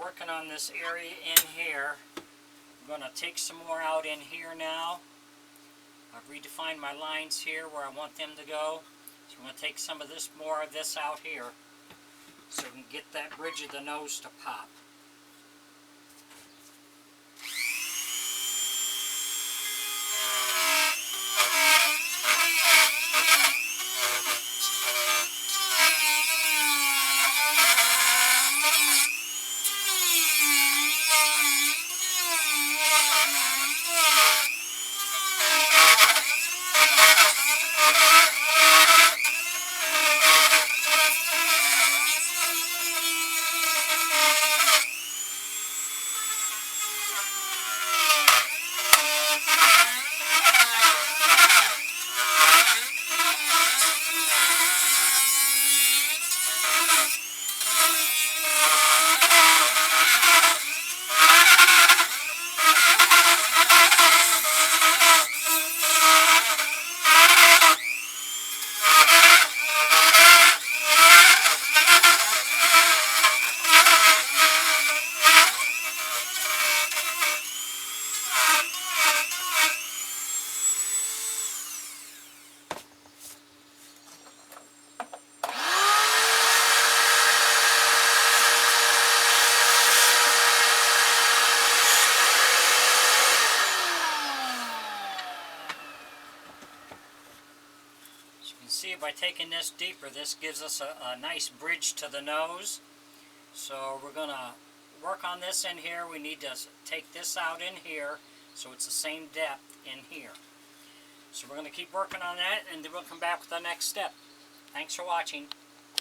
working on this area in here. I'm going to take some more out in here now. I've redefined my lines here where I want them to go. So I'm going to take some of this, more of this out here, so we can get that bridge of the nose to pop. See, by taking this deeper, this gives us a nice bridge to the nose. So we're going to work on this in here. We need to take this out in here so it's the same depth in here. So we're going to keep working on that, and then we'll come back with the next step. Thanks for watching.